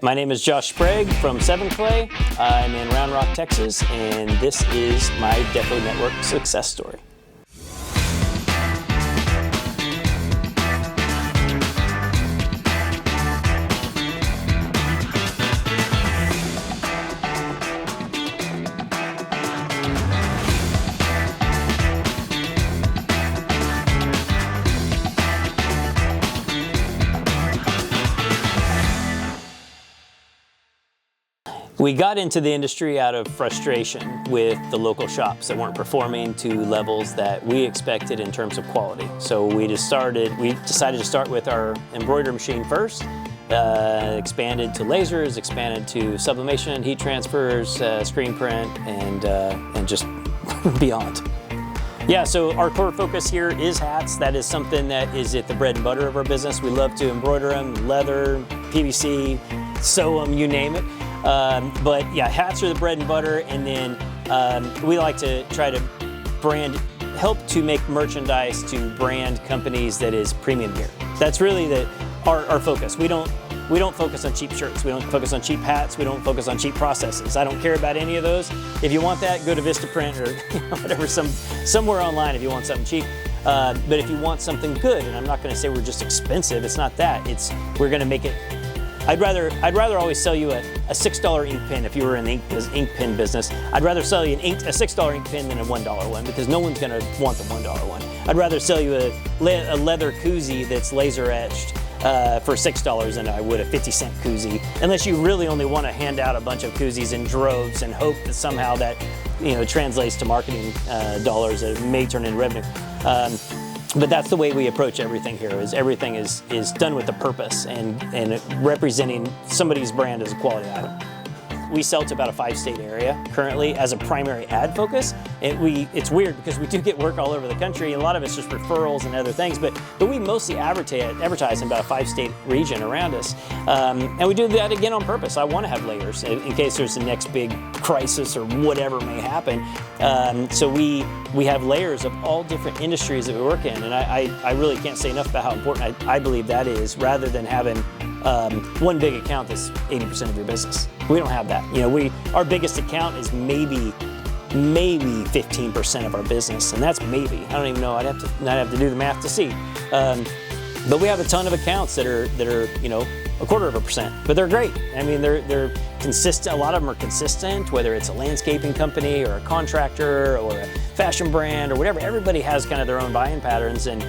My name is Josh Sprague from 7 Clay. I'm in Round Rock, Texas, and this is my DecoNetwork success story. We got into the industry out of frustration with the local shops that weren't performing to levels that we expected in terms of quality. So we decided to start with our embroidery machine first, expanded to lasers, expanded to sublimation, heat transfers, screen print, and just beyond. Yeah, so our core focus here is hats. That is something that is at the bread and butter of our business. We love to embroider them, leather, PVC, sew them, you name it. But yeah, hats are the bread and butter, and then we like to try to help to make merchandise to brand companies that is premium gear. That's really our focus. We don't focus on cheap shirts. We don't focus on cheap hats. We don't focus on cheap processes. I don't care about any of those. If you want that, go to Vistaprint or whatever, somewhere online if you want something cheap. But if you want something good, and I'm not going to say we're just expensive. It's not that. We're going to make it. I'd rather always sell you a $6 ink pen if you were in the ink pen business. I'd rather sell you a $6 ink pen than a $1 one, because no one's gonna want the $1 one. I'd rather sell you a leather koozie that's laser etched for $6 than I would a 50-cent koozie, unless you really only want to hand out a bunch of koozies in droves and hope that somehow that translates to marketing dollars that may turn into revenue. But that's the way we approach everything here. Everything is done with a purpose and representing somebody's brand as a quality item. We sell to about a 5-state area currently as a primary ad focus. It's weird because we do get work all over the country. A lot of it's just referrals and other things, but we mostly advertise in about a 5-state region around us. And we do that again on purpose. I want to have layers in case there's the next big crisis or whatever may happen. So we have layers of all different industries that we work in, and I really can't say enough about how important I believe that is, rather than having one big account that's 80% of your business. We don't have that. Our biggest account is maybe 15% of our business, and that's maybe. I don't even know. I'd have to do the math to see. But we have a ton of accounts that are 0.25%, but they're great. I mean, they're consistent. A lot of them are consistent, whether it's a landscaping company or a contractor or a fashion brand or whatever. Everybody has kind of their own buying patterns, and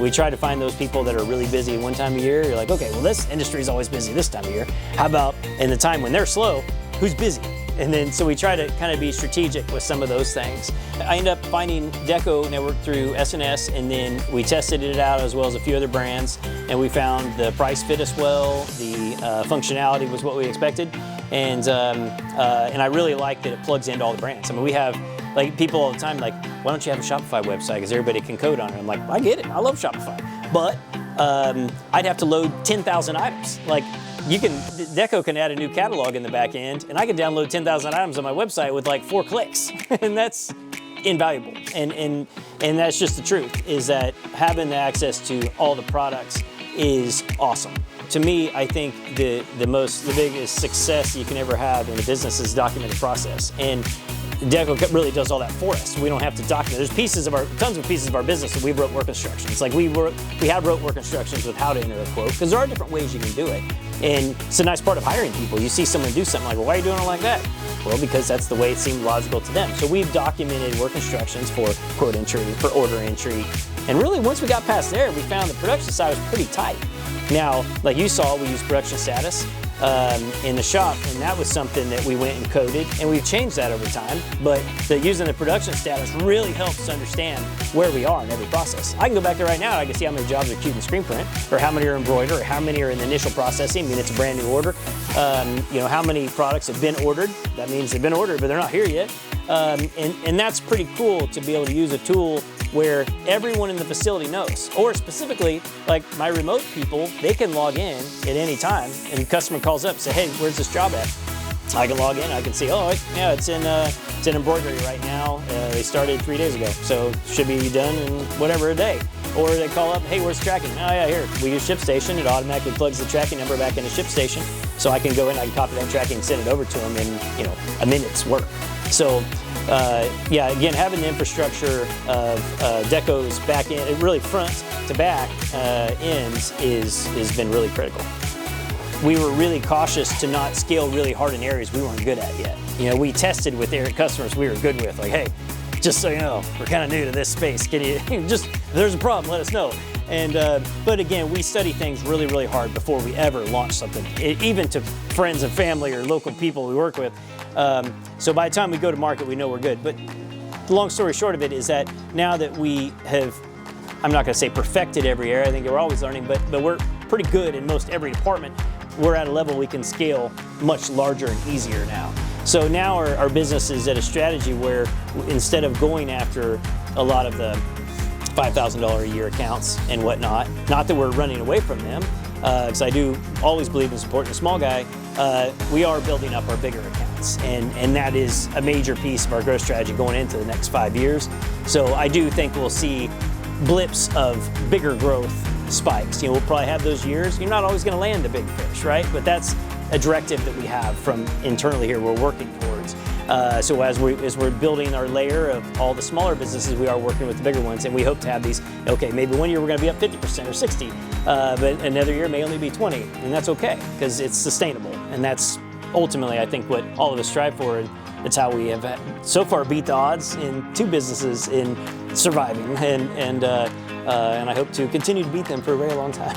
we try to find those people that are really busy one time a year. You're like, okay, well, this industry is always busy this time of year. How about in the time when they're slow, who's busy? And then, so we try to kind of be strategic with some of those things. I ended up finding DecoNetwork through SNS, and then we tested it out as well as a few other brands, and we found the price fit us well, the functionality was what we expected, and I really like that it plugs into all the brands. I mean, we have people all the time like, why don't you have a Shopify website, because everybody can code on it. I'm like, I get it, I love Shopify, but I'd have to load 10,000 items. Deco can add a new catalog in the back end, and I can download 10,000 items on my website with 4 clicks, and that's invaluable. And that's just the truth, is that having the access to all the products is awesome. To me, I think the biggest success you can ever have in a business is documented process. And Deco really does all that for us. We don't have to document. There's tons of pieces of our business that we wrote work instructions. We have wrote work instructions with how to enter a quote, because there are different ways you can do it. And it's a nice part of hiring people. You see someone do something like, well, why are you doing it like that? Well, because that's the way it seemed logical to them. So we've documented work instructions for quote entry, for order entry. And really, once we got past there, we found the production side was pretty tight. Now, like you saw, we use production status in the shop, and that was something that we went and coded, and we've changed that over time. But using the production status really helps us understand where we are in every process. I can go back there right now, and I can see how many jobs are queued in screen print, or how many are embroidered, or how many are in the initial processing. I mean, it's a brand new order. How many products have been ordered. That means they've been ordered, but they're not here yet. And that's pretty cool to be able to use a tool where everyone in the facility knows. Or specifically, like my remote people, they can log in at any time, and the customer calls up and say, hey, where's this job at? I can log in, I can see, it's in embroidery right now. They started 3 days ago, so should be done in whatever a day. Or they call up, hey, where's tracking? Oh yeah, here. We use ShipStation. It automatically plugs the tracking number back into ShipStation. So I can go in, I can copy that tracking and send it over to them in a minute's work. So yeah, again, having the infrastructure of Deco's back end, really front to back ends has been really critical. We were really cautious to not scale really hard in areas we weren't good at yet. We tested with customers we were good with, like, hey, just so you know, we're kind of new to this space. Can you just, if there's a problem, let us know. And but again, we study things really, really hard before we ever launch something, even to friends and family or local people we work with. So by the time we go to market, we know we're good. But the long story short of it is that now that we have, I'm not going to say perfected every area, I think we're always learning, but we're pretty good in most every department. We're at a level we can scale much larger and easier now. So now our business is at a strategy where instead of going after a lot of the $5,000 a year accounts and whatnot, not that we're running away from them, because I do always believe in supporting the small guy, we are building up our bigger accounts. And that is a major piece of our growth strategy going into the next 5 years. So I do think we'll see blips of bigger growth spikes. We'll probably have those years. You're not always going to land the big fish, right? But that's a directive that we have from internally here we're working towards. So as we're building our layer of all the smaller businesses, we are working with the bigger ones, and we hope to have these, okay, maybe one year we're going to be up 50% or 60, but another year may only be 20, and that's okay, because it's sustainable. And that's ultimately, I think, what all of us strive for, and it's how we have so far beat the odds in 2 businesses in surviving, and I hope to continue to beat them for a very long time.